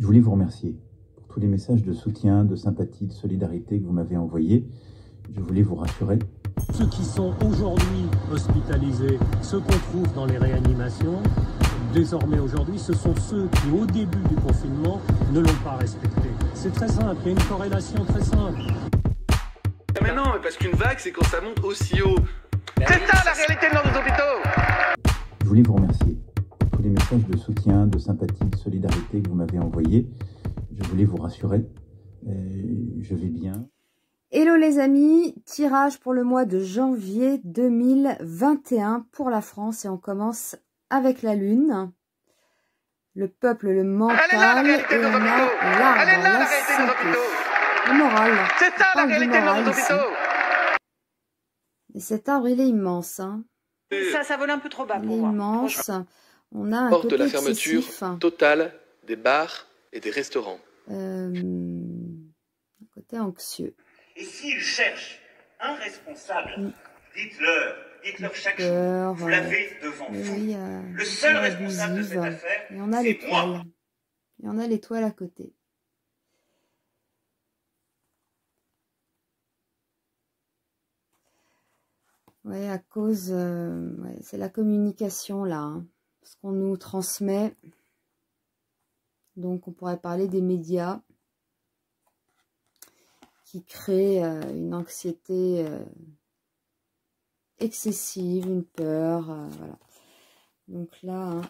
Je voulais vous remercier pour tous les messages de soutien, de sympathie, de solidarité que vous m'avez envoyés. Je voulais vous rassurer. Ceux qui sont aujourd'hui hospitalisés, ceux qu'on trouve dans les réanimations, désormais aujourd'hui, ce sont ceux qui, au début du confinement, ne l'ont pas respecté. C'est très simple, il y a une corrélation très simple. Mais non, parce qu'une vague, c'est quand ça monte aussi haut. C'est ça la réalité de nos hôpitaux. Je voulais vous remercier pour tous les messages de soutien, de sympathie, de solidarité que vous m'avez envoyés. Je voulais vous rassurer. Je vais bien. Hello les amis, tirage pour le mois de janvier 2021 pour la France et on commence avec la Lune, le peuple, le mental et on a l'arbre, la santé, le moral. C'est ça la réalité de nos hôpitaux. Et cet arbre il est immense. Hein. Ça vole un peu trop bas pour moi. Immense. On a un Porte côté la fermeture excessif. totale des bars et des restaurants. Un côté anxieux. Et s'ils cherchent un responsable, dites-leur chaque jour, vous l'avez devant vous. Oui, le seul responsable de cette affaire, et on a c'est moi. Et on a l'étoile à côté. Ouais, à cause, c'est la communication là, hein, ce qu'on nous transmet. Donc on pourrait parler des médias qui créent une anxiété excessive, une peur, voilà. Donc là, hein,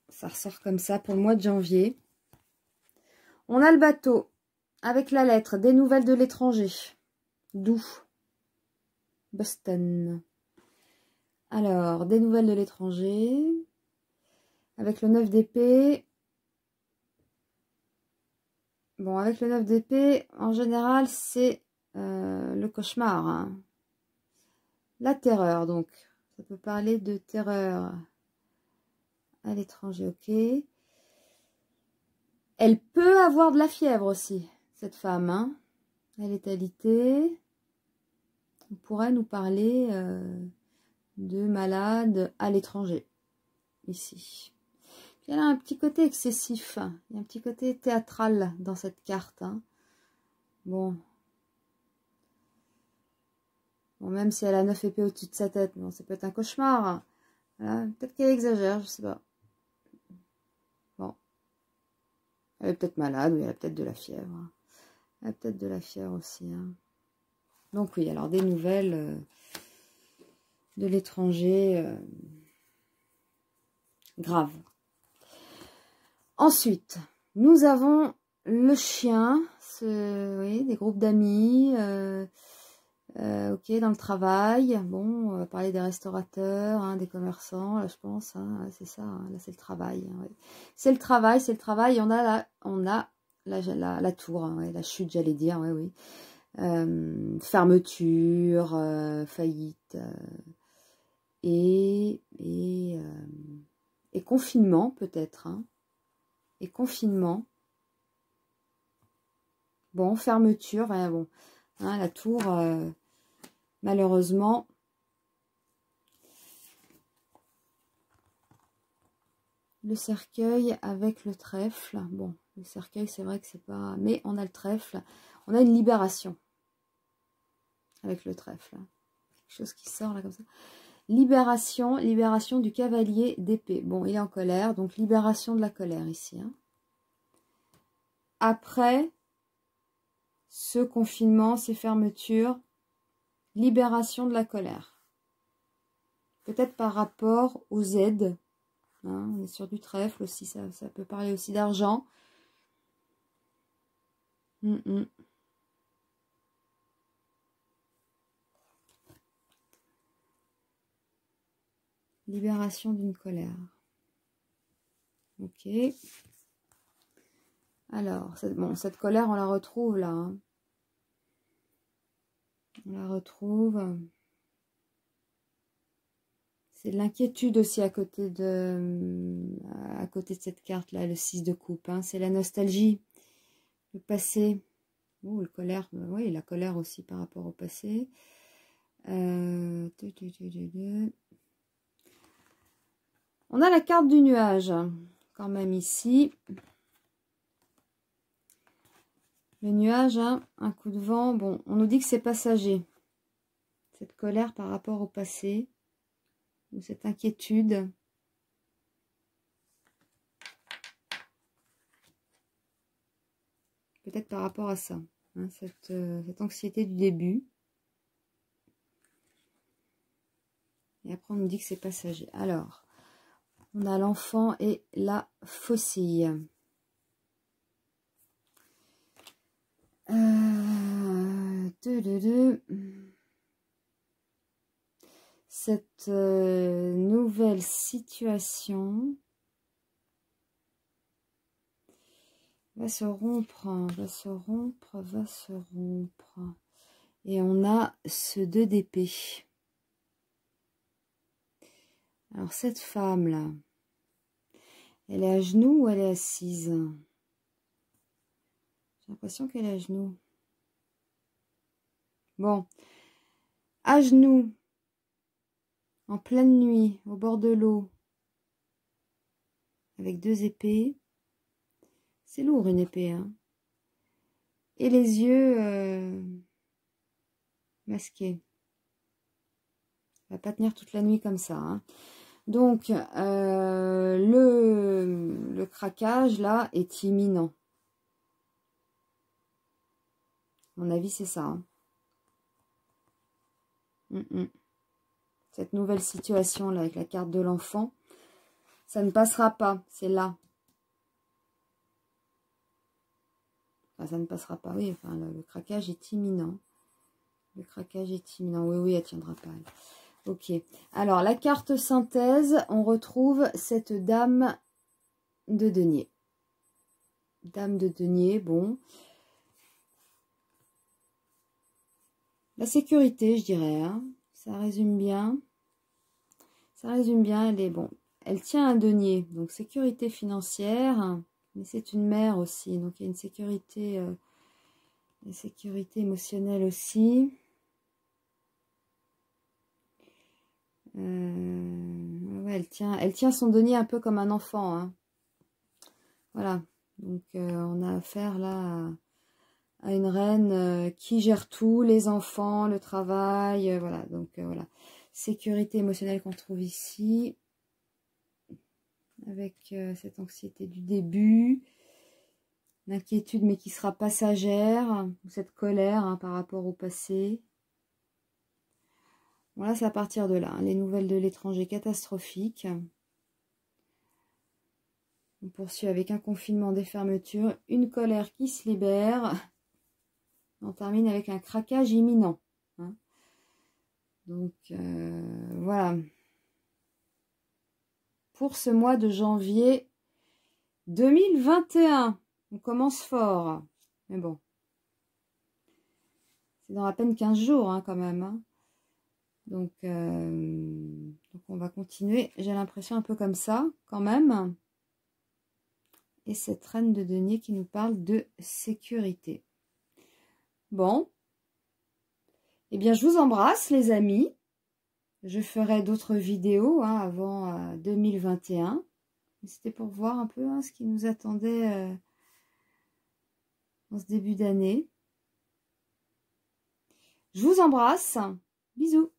ça ressort comme ça pour le mois de janvier. On a le bateau avec la lettre, des nouvelles de l'étranger. D'où? Boston. Alors, des nouvelles de l'étranger. Avec le 9 d'épée. Bon, avec le 9 d'épée, en général, c'est le cauchemar. Hein. La terreur, donc. Ça peut parler de terreur à l'étranger, ok. Elle peut avoir de la fièvre aussi, cette femme. Hein. Elle est alitée. On pourrait nous parler de malades à l'étranger, ici. Puis elle a un petit côté excessif, il y a un petit côté théâtral dans cette carte. Hein. Bon, même si elle a 9 épées au-dessus de sa tête, bon, ça peut être un cauchemar. Voilà. Peut-être qu'elle exagère, je sais pas. Bon, elle est peut-être malade, ou elle a peut-être de la fièvre. Elle a peut-être de la fièvre aussi, hein. Donc oui, alors des nouvelles de l'étranger graves. Ensuite, nous avons le chien, oui, des groupes d'amis, ok, dans le travail. Bon, on va parler des restaurateurs, hein, des commerçants, là je pense, hein, c'est ça, hein, là c'est le travail. Hein, ouais. C'est le travail, et on a la tour, hein, ouais, la chute, j'allais dire, ouais, oui. Fermeture, faillite et confinement peut-être, hein, et confinement. Bon, fermeture, ouais, bon, hein, la tour, malheureusement, le cercueil avec le trèfle. Bon, le cercueil, c'est vrai que c'est pas, mais on a le trèfle, on a une libération. Avec le trèfle, hein. Quelque chose qui sort là comme ça. Libération du cavalier d'épée. Bon, il est en colère, donc libération de la colère ici. Hein. Après ce confinement, ces fermetures, libération de la colère. Peut-être par rapport aux aides. Hein, on est sur du trèfle aussi, ça peut parler aussi d'argent. Libération d'une colère. Ok. Alors, cette colère, on la retrouve là. Hein. On la retrouve. C'est de l'inquiétude aussi à côté de cette carte là, le 6 de coupe. Hein. C'est la nostalgie, le passé. Oh, la colère, oui, la colère aussi par rapport au passé. On a la carte du nuage, quand même ici. Le nuage, hein, un coup de vent. Bon, on nous dit que c'est passager. Cette colère par rapport au passé. Ou cette inquiétude. Peut-être par rapport à ça. Hein, cette anxiété du début. Et après, on nous dit que c'est passager. Alors, on a l'enfant et la faucille. Cette nouvelle situation va se rompre, va se rompre, va se rompre. Et on a ce 2 d'épée. Alors cette femme-là, elle est à genoux ou elle est assise? J'ai l'impression qu'elle est à genoux. Bon, à genoux, en pleine nuit, au bord de l'eau, avec 2 épées. C'est lourd une épée, hein. Et les yeux masqués. Elle va pas tenir toute la nuit comme ça, hein. Donc, le craquage, là, est imminent. À mon avis, c'est ça. Hein. Cette nouvelle situation, là, avec la carte de l'enfant, ça ne passera pas. C'est là. Enfin, ça ne passera pas. Oui, enfin, le craquage est imminent. Le craquage est imminent. Oui, oui, elle ne tiendra pas. Ok. Alors, la carte synthèse, on retrouve cette dame de denier. Dame de denier, bon. La sécurité, je dirais. Hein. Ça résume bien. Ça résume bien. Elle est, bon. Elle tient un denier. Donc, sécurité financière. Mais c'est une mère aussi. Donc, il y a une sécurité émotionnelle aussi. Ouais, elle tient son denier un peu comme un enfant. Hein. Voilà. Donc, on a affaire là à une reine qui gère tout, les enfants, le travail. Voilà. Donc, voilà. Sécurité émotionnelle qu'on trouve ici. Avec cette anxiété du début. L'inquiétude, mais qui sera passagère. Cette colère hein, par rapport au passé. Voilà, c'est à partir de là. Hein, les nouvelles de l'étranger catastrophiques. On poursuit avec un confinement, des fermetures, une colère qui se libère. On termine avec un craquage imminent. Hein. Donc, voilà. Pour ce mois de janvier 2021. On commence fort. Mais bon. C'est dans à peine 15 jours hein, quand même. Hein. Donc, on va continuer. J'ai l'impression un peu comme ça, quand même. Et cette reine de denier qui nous parle de sécurité. Bon. Eh bien, je vous embrasse, les amis. Je ferai d'autres vidéos hein, avant 2021. C'était pour voir un peu hein, ce qui nous attendait en ce début d'année. Je vous embrasse. Bisous.